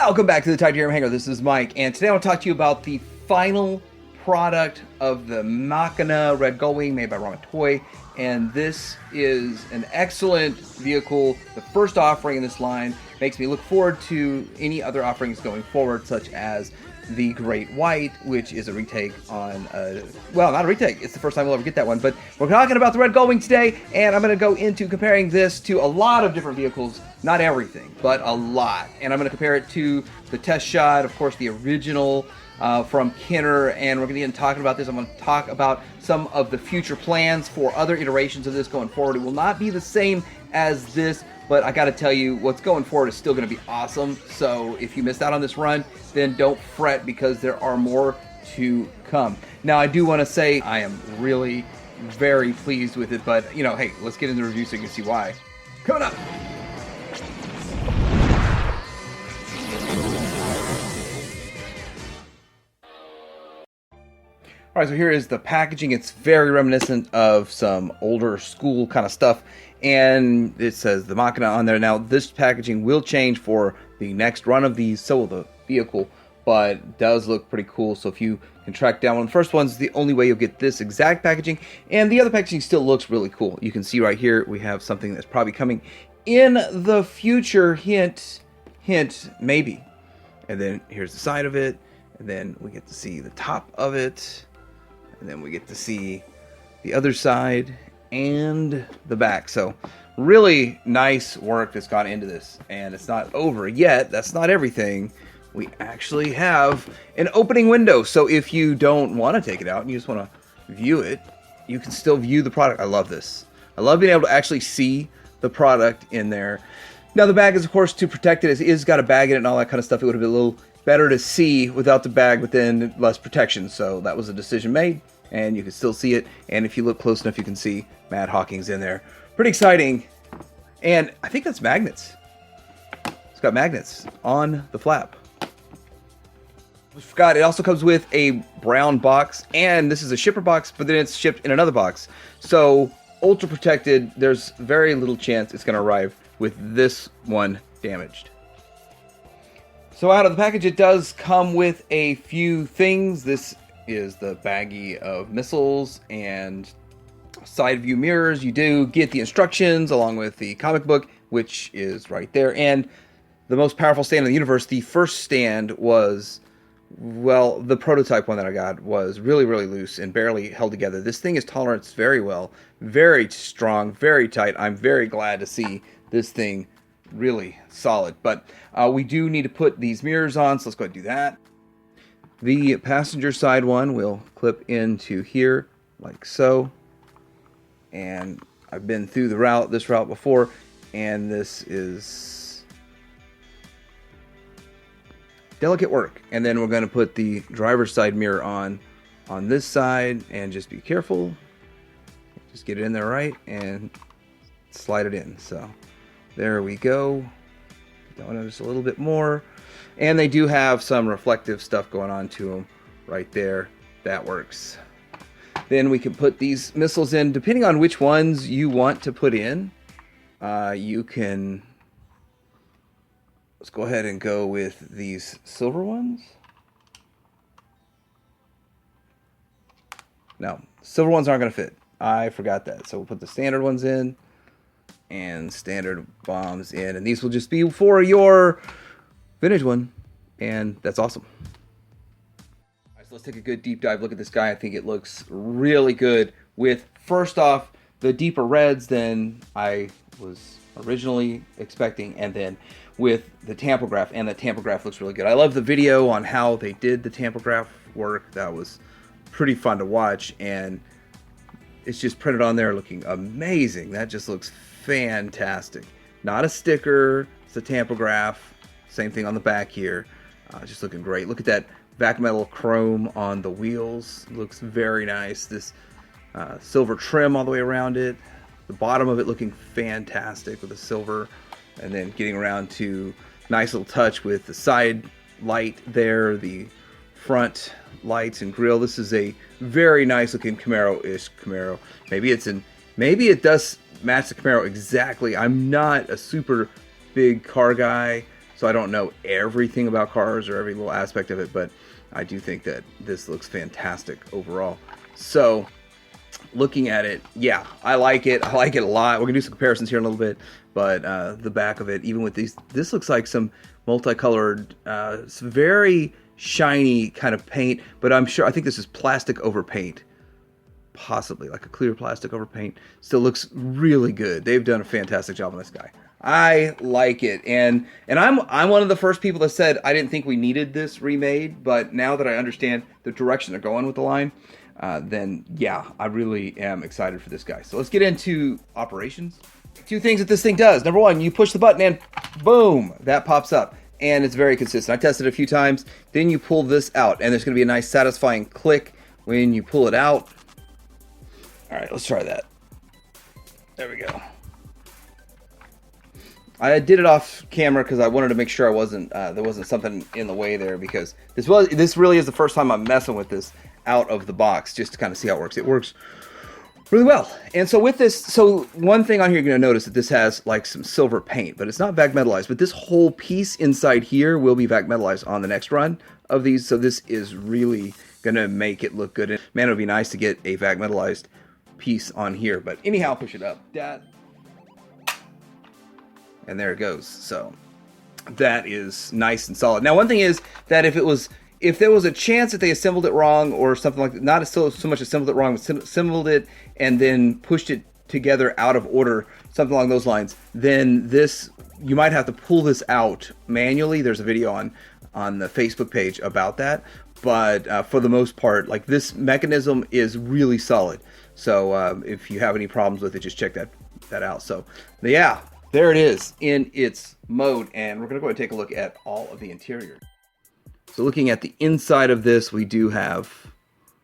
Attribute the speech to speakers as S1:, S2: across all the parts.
S1: Welcome back to the Titanium Hangar. This is Mike, and today I want to talk to you about the final product of the Machina Red Gullwing made by Ramen Toy. And this is an excellent vehicle. The first offering in this line makes me look forward to any other offerings going forward, such as the Great White, which is a retake on, well, not a retake, it's the first time we'll ever get that one, but we're talking about the Red Gullwing today, and I'm going to go into comparing this to a lot of different vehicles, not everything, but a lot, and I'm going to compare it to the test shot, of course, the original from Kenner, and we're going to get into talking about this. I'm going to talk about some of the future plans for other iterations of this going forward. It will not be the same as this, but I got to tell you, what's going forward is still going to be awesome. So if you missed out on this run, then don't fret, because there are more to come. Now, I do want to say I am really very pleased with it, but, you know, hey, let's get into the review so you can see why. Coming up. All right, so here is the packaging. It's very reminiscent of some older school kind of stuff, and it says the Machina on there. Now, this packaging will change for the next run of these, so will the vehicle, but it does look pretty cool. So if you can track down one of the first ones, the only way you'll get this exact packaging, and the other packaging still looks really cool. You can see right here we have something that's probably coming in the future. Hint, maybe. And then here's the side of it, and then we get to see the top of it. And then we get to see the other side and the back. So really nice work that's gone into this. And it's not over yet. That's not everything. We actually have an opening window. So if you don't want to take it out and you just want to view it, you can still view the product. I love this. I love being able to actually see the product in there. Now the bag is, of course, to protect it. It is got a bag in it and all that kind of stuff. It would have been a little better to see without the bag, but then less protection. So that was a decision made, and you can still see it. And if you look close enough, you can see Matt Hawking's in there. Pretty exciting. And I think that's magnets. It's got magnets on the flap. I forgot, it also comes with a brown box, and this is a shipper box, but then it's shipped in another box. So ultra protected. There's very little chance it's going to arrive with this one damaged. So out of the package, it does come with a few things. This is the baggie of missiles and side view mirrors. You do get the instructions along with the comic book, which is right there. And the most powerful stand in the universe, the first stand was, well, the prototype one that I got was really, really loose and barely held together. This thing is tolerates very well, very strong, very tight. I'm very glad to see this thing really solid, but we do need to put these mirrors on, so let's go ahead and do that. The passenger side one will clip into here like so, and I've been through this route before, and this is delicate work. And then we're going to put the driver's side mirror on this side, and just be careful, just get it in there right and slide it in. So there we go. That one just a little bit more. And they do have some reflective stuff going on to them right there. That works. Then we can put these missiles in. Depending on which ones you want to put in, you can... Let's go ahead and go with these silver ones. No, silver ones aren't going to fit. I forgot that. So we'll put the standard ones in. And standard bombs in, and these will just be for your vintage one, and that's awesome. All right, so let's take a good deep dive look at this guy. I think it looks really good with, first off, the deeper reds than I was originally expecting, and then with the tampograph, and the tampograph looks really good. I love the video on how they did the tampograph work. That was pretty fun to watch, and it's just printed on there looking amazing. That just looks fantastic. Not a sticker, it's a tampograph. Same thing on the back here. Just looking great. Look at that vac metal chrome on the wheels. Looks very nice. This silver trim all the way around it. The bottom of it looking fantastic with the silver. And then getting around to nice little touch with the side light there, the front lights and grille. This is a very nice looking Camaro-ish Camaro. Maybe it does match the Camaro exactly. I'm not a super big car guy, so I don't know everything about cars or every little aspect of it, but I do think that this looks fantastic overall. So looking at it, yeah, I like it. I like it a lot. We're gonna do some comparisons here in a little bit, but the back of it, even with these, this looks like some multicolored, some very shiny kind of paint, but I think this is plastic over paint. Possibly like a clear plastic over paint. Still looks really good. They've done a fantastic job on this guy. I like it, and I'm one of the first people that said I didn't think we needed this remade, but now that I understand the direction they're going with the line, then yeah, I really am excited for this guy. So let's get into operations. Two things that this thing does. Number one, you push the button and boom, that pops up, and it's very consistent. I tested it a few times. Then you pull this out, and there's going to be a nice satisfying click when you pull it out. All right, let's try that. There we go. I did it off camera because I wanted to make sure I wasn't there wasn't something in the way there, because this really is the first time I'm messing with this out of the box just to kind of see how it works. It works really well. And so with this, so one thing on here you're going to notice that this has like some silver paint, but it's not vac metallized. But this whole piece inside here will be vac metallized on the next run of these. So this is really going to make it look good. And man, it would be nice to get a vac metallized piece on here. But anyhow, push it up. That. And there it goes. So that is nice and solid. Now, one thing is that if there was a chance that they assembled it wrong or something like that, not so much assembled it wrong, but assembled it and then pushed it together out of order, something along those lines, then this, you might have to pull this out manually. There's a video on the Facebook page about that. But for the most part, like, this mechanism is really solid. So if you have any problems with it, just check that out. So yeah, there it is in its mode, and we're going to go ahead and take a look at all of the interior. So looking at the inside of this, we do have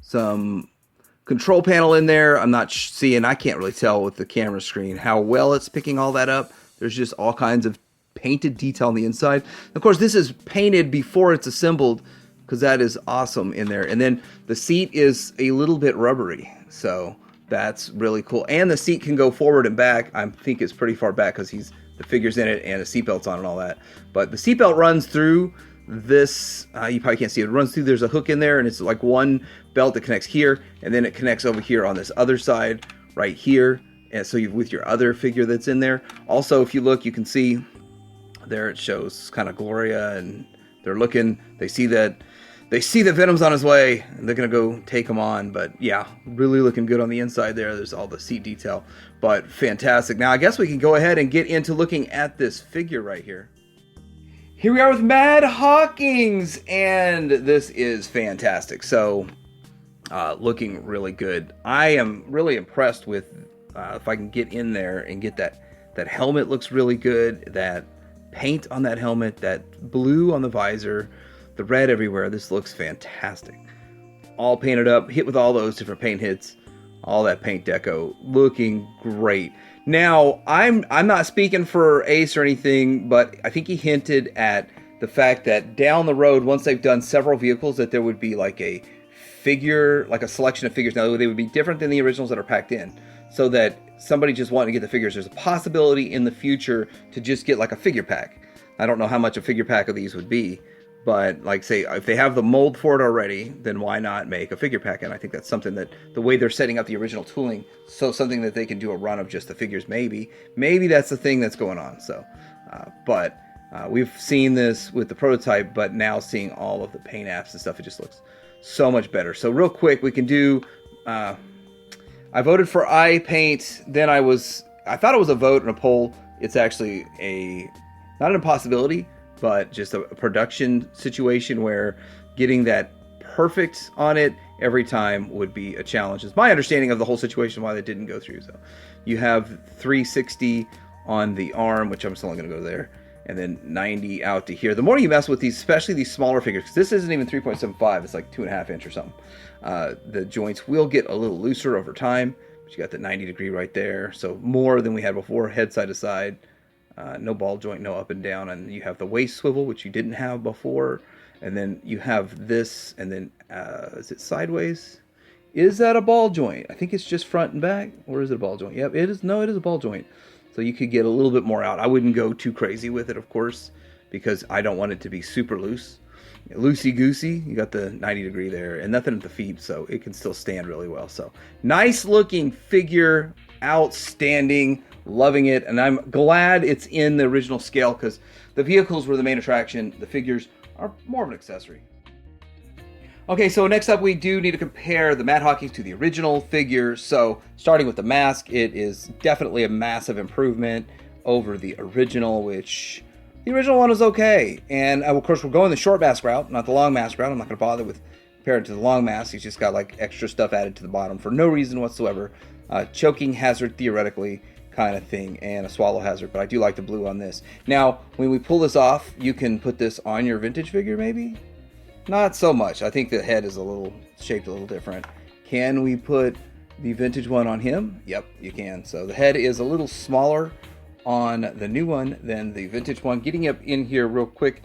S1: some control panel in there. I'm not seeing, I can't really tell with the camera screen how well it's picking all that up. There's just all kinds of painted detail on the inside. Of course, this is painted before it's assembled, because that is awesome in there. And then the seat is a little bit rubbery, so that's really cool. And the seat can go forward and back. I think it's pretty far back because the figure's in it and the seatbelt's on and all that. But the seatbelt runs through this, you probably can't see it. It runs through, there's a hook in there, and it's like one belt that connects here, and then it connects over here on this other side right here. And so with your other figure that's in there. Also, if you look, you can see there it shows kind of Gloria, and they're looking, they see that Venom's on his way, and they're going to go take him on. But yeah, really looking good on the inside there. There's all the seat detail, but fantastic. Now, I guess we can go ahead and get into looking at this figure right here. Here we are with Mad Hawkins, and this is fantastic. So, looking really good. I am really impressed with, if I can get in there and get that helmet looks really good. That paint on that helmet, that blue on the visor, the red everywhere. This looks fantastic. All painted up, hit with all those different paint hits, all that paint deco, looking great. Now, I'm not speaking for Ace or anything, but I think he hinted at the fact that down the road, once they've done several vehicles, that there would be like a figure, like a selection of figures. Now, they would be different than the originals that are packed in, so that somebody just wanting to get the figures, there's a possibility in the future to just get like a figure pack. I don't know how much a figure pack of these would be, but like, say, if they have the mold for it already, then why not make a figure pack? And I think that's something that the way they're setting up the original tooling, so something that they can do a run of just the figures, maybe that's the thing that's going on. So, but we've seen this with the prototype, but now seeing all of the paint apps and stuff, it just looks so much better. So real quick, we can do, I voted for eye paint. Then I thought it was a vote and a poll. It's actually not an impossibility, but just a production situation where getting that perfect on it every time would be a challenge. It's my understanding of the whole situation why that didn't go through. So you have 360 on the arm, which I'm still only going to go there, and then 90 out to here. The more you mess with these, especially these smaller figures, because this isn't even 3.75, it's like 2.5 inch or something. The joints will get a little looser over time, but you got the 90 degree right there. So more than we had before, head side to side. No ball joint, no up and down, and you have the waist swivel, which you didn't have before, and then you have this, and then is it sideways? Is that a ball joint? I think it's just front and back, or is it a ball joint? Yep, it is. No, it is a ball joint. So you could get a little bit more out. I wouldn't go too crazy with it, of course, because I don't want it to be super loose. Loosey-goosey, you got the 90 degree there, and nothing at the feet, so it can still stand really well. So nice looking figure, outstanding, loving it, and I'm glad it's in the original scale, because the vehicles were the main attraction. The figures are more of an accessory. Okay, so next up we do need to compare the Mad Hockeys to the original figure. So starting with the mask, it is definitely a massive improvement over the original, which the original one was okay. And of course we're going the short mask route, not the long mask route. I'm not going to bother with comparing it to the long mask. He's just got like extra stuff added to the bottom for no reason whatsoever. Choking hazard theoretically kind of thing, and a swallow hazard, but I do like the blue on this. Now when we pull this off, you can put this on your vintage figure maybe? Not so much. I think the head is shaped a little different. Can we put the vintage one on him? Yep, you can. So the head is a little smaller on the new one than the vintage one. Getting up in here real quick,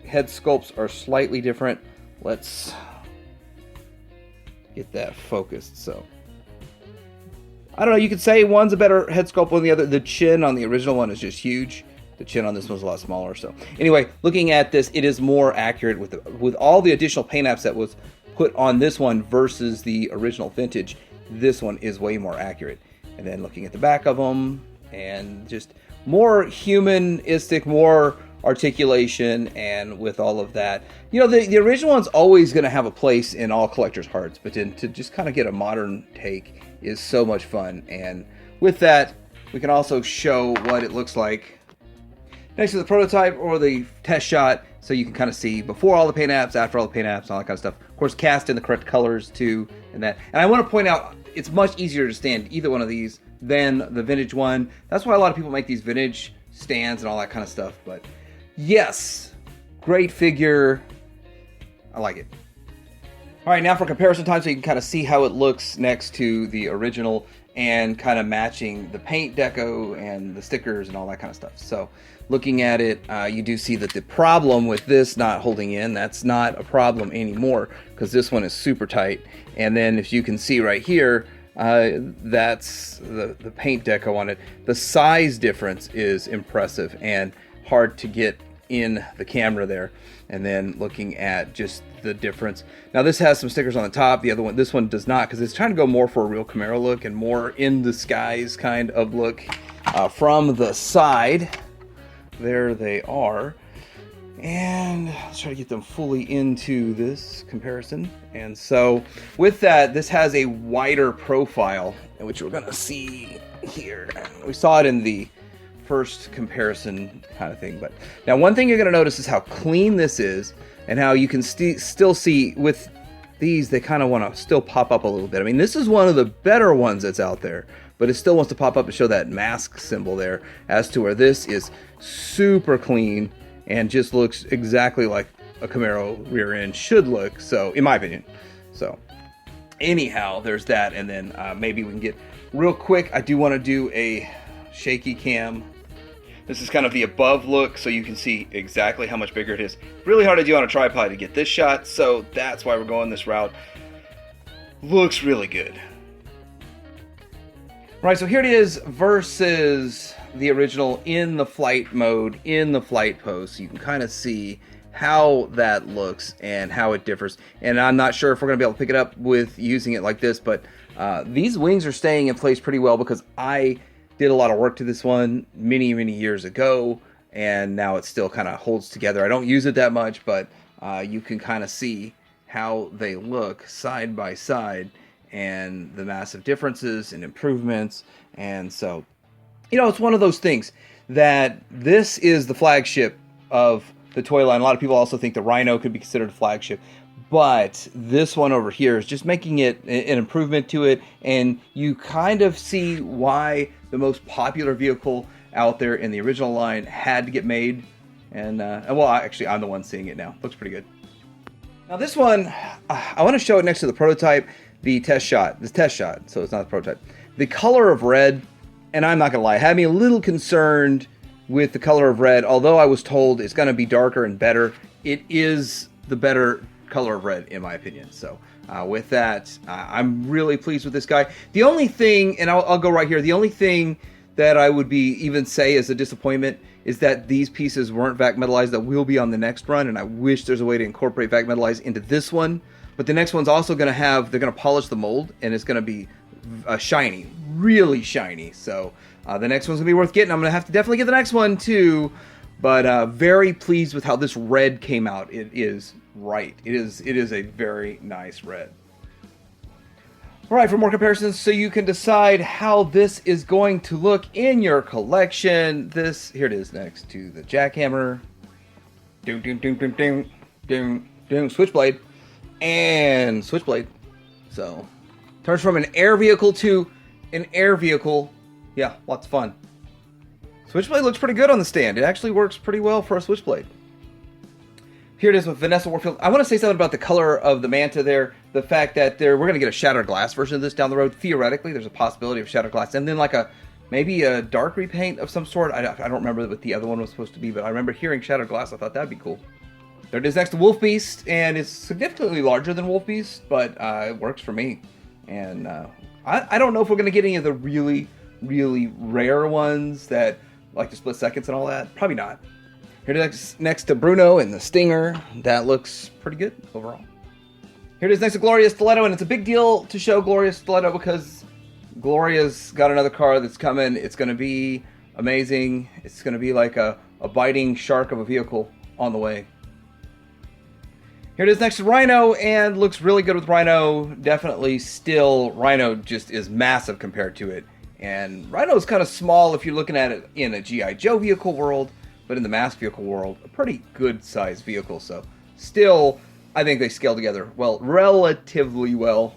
S1: head sculpts are slightly different. Let's get that focused. So I don't know, you could say one's a better head sculpt than the other. The chin on the original one is just huge. The chin on this one's a lot smaller. So anyway, looking at this, it is more accurate with all the additional paint apps that was put on this one versus the original vintage. This one is way more accurate. And then looking at the back of them, and just more humanistic, more articulation, and with all of that, you know, the original one's always going to have a place in all collectors' hearts, but then to just kind of get a modern take is so much fun. And with that, we can also show what it looks like next to the prototype or the test shot, so you can kind of see before all the paint apps, after all the paint apps, all that kind of stuff. Of course, cast in the correct colors too, and that. And I want to point out, it's much easier to stand either one of these than the vintage one. That's why a lot of people make these vintage stands and all that kind of stuff. But yes, great figure. I like it. All right, now for comparison time, so you can kind of see how it looks next to the original and kind of matching the paint deco and the stickers and all that kind of stuff. So looking at it, you do see that the problem with this not holding in, that's not a problem anymore, because this one is super tight. And then if you can see right here, that's the paint deco on it. The size difference is impressive and hard to get in the camera there. And then looking at just the difference. Now this has some stickers on the top. The other one, this one does not, because it's trying to go more for a real Camaro look and more in the skies kind of look. From the side, there they are. And let's try to get them fully into this comparison. And so with that, this has a wider profile, which we're going to see here. We saw it in the first comparison kind of thing. But now one thing you're going to notice is how clean this is, and how you can still see with these, they kind of want to still pop up a little bit. I mean, this is one of the better ones that's out there, but it still wants to pop up and show that mask symbol there, as to where this is super clean and just looks exactly like a Camaro rear end should look, so in my opinion. So anyhow, there's that. And then maybe we can get real quick, I do want to do a shaky cam. This is kind of the above look, so you can see exactly how much bigger it is. Really hard to do on a tripod to get this shot, so that's why we're going this route. Looks really good. Right, so here it is versus the original in the flight mode, in the flight pose. So you can kind of see how that looks and how it differs. And I'm not sure if we're going to be able to pick it up with using it like this, but these wings are staying in place pretty well, because I did a lot of work to this one many years ago, and now it still kind of holds together. I don't use it that much, but you can kind of see how they look side by side and the massive differences and improvements. And so, you know, it's one of those things that this is the flagship of the toy line. A lot of people also think the Rhino could be considered a flagship, but this one over here is just making it an improvement to it, and you kind of see why the most popular vehicle out there in the original line had to get made. And well, actually, I'm the one seeing it now. Looks pretty good. Now this one, I want to show it next to the prototype, the test shot. This test shot, so it's not the prototype. The color of red, and I'm not going to lie, had me a little concerned with the color of red, although I was told it's going to be darker and better. It is the better color of red, in my opinion. So with that, I'm really pleased with this guy. The only thing, and I'll go right here, the only thing that I would be even say is a disappointment is that these pieces weren't vac metallized that will be on the next run, and I wish there's a way to incorporate vac metallized into this one. But the next one's also going to have, they're going to polish the mold, and it's going to be shiny, really shiny. So the next one's going to be worth getting. I'm going to have to definitely get the next one too. But very pleased with how this red came out. It is right. It is a very nice red. All right, for more comparisons, so you can decide how this is going to look in your collection. Here it is next to the jackhammer. Doom, doom, doom, doom, doom, doom, doom, switchblade. And switchblade. So turns from an air vehicle to an air vehicle. Yeah, lots of fun. Switchblade looks pretty good on the stand. It actually works pretty well for a switchblade. Here it is with Vanessa Warfield. I want to say something about the color of the Manta there. The fact that we're going to get a shattered glass version of this down the road. Theoretically, there's a possibility of shattered glass. And then like maybe a dark repaint of some sort. I don't remember what the other one was supposed to be, but I remember hearing shattered glass. I thought that'd be cool. There it is next to Wolf Beast, and it's significantly larger than Wolf Beast, but it works for me. And I don't know if we're going to get any of the really, really rare ones that like to split seconds and all that. Probably not. Here it is next to Bruno and the Stinger. That looks pretty good overall. Here it is next to Gloria Stiletto, and it's a big deal to show Gloria Stiletto because Gloria's got another car that's coming. It's going to be amazing. It's going to be like a biting shark of a vehicle on the way. Here it is next to Rhino, and looks really good with Rhino. Definitely still, Rhino just is massive compared to it. And Rhino's kind of small if you're looking at it in a G.I. Joe vehicle world, but in the mass vehicle world, a pretty good sized vehicle. So still, I think they scale together well, relatively well.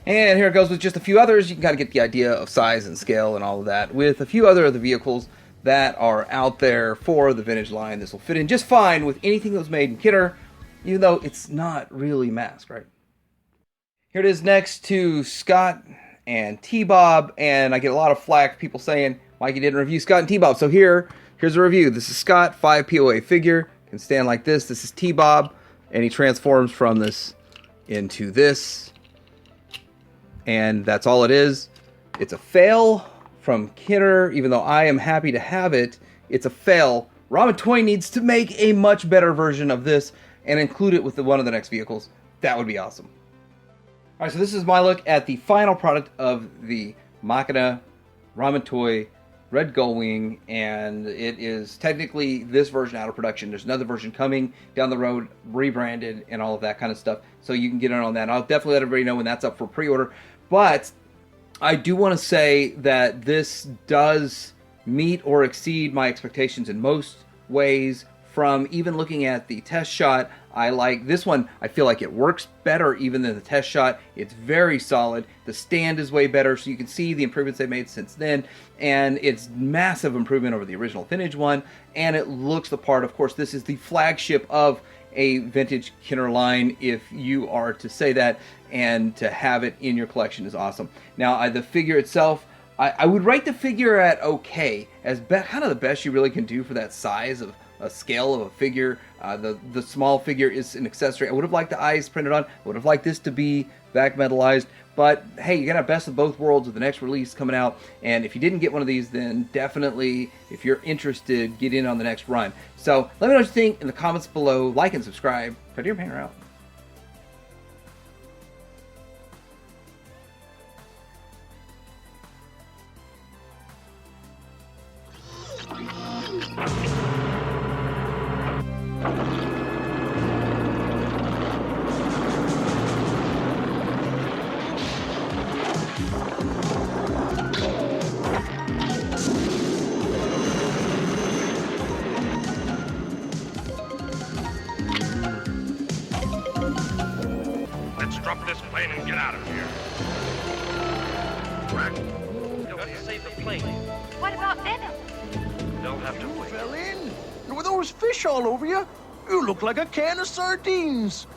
S1: And here it goes with just a few others. You can kind of get the idea of size and scale and all of that with a few other of the vehicles that are out there for the vintage line. This will fit in just fine with anything that was made in Kidder, even though it's not really masked, right? Here it is next to Scott and T-Bob, and I get a lot of flack, people saying, Mikey didn't review Scott and T-Bob. So here's a review. This is Scott, 5 POA figure, can stand like this. This is T-Bob, and he transforms from this into this, and that's all it is. It's a fail from Kidder, even though I am happy to have it. It's a fail. Ramen Toy needs to make a much better version of this and include it with one of the next vehicles. That would be awesome. All right, so this is my look at the final product of the Machina Ramen Toy Red Gullwing, and it is technically this version out of production. There's another version coming down the road, rebranded and all of that kind of stuff, so you can get in on that. I'll definitely let everybody know when that's up for pre-order, but I do want to say that this does meet or exceed my expectations in most ways. From even looking at the test shot, I like this one. I feel like it works better even than the test shot. It's very solid. The stand is way better, so you can see the improvements they made since then, and it's massive improvement over the original vintage one, and it looks the part. Of course, this is the flagship of a vintage Kidder line, if you are to say that, and to have it in your collection is awesome. Now, the figure itself, I would rate the figure at okay, as kind of the best you really can do for that size of a scale of a figure. The small figure is an accessory. I would have liked the eyes printed on. I would have liked this to be back metallized. But hey, you're gonna have best of both worlds with the next release coming out. And if you didn't get one of these, then definitely, if you're interested, get in on the next run. So let me know what you think in the comments below. Like and subscribe. Predator Painter out.
S2: Let's drop this plane and get out of here. Crack.
S3: You've got to save the plane.
S4: What about Venom?
S3: They'll have to wait.
S5: Fell in. And with those fish all over you, you look like a can of sardines.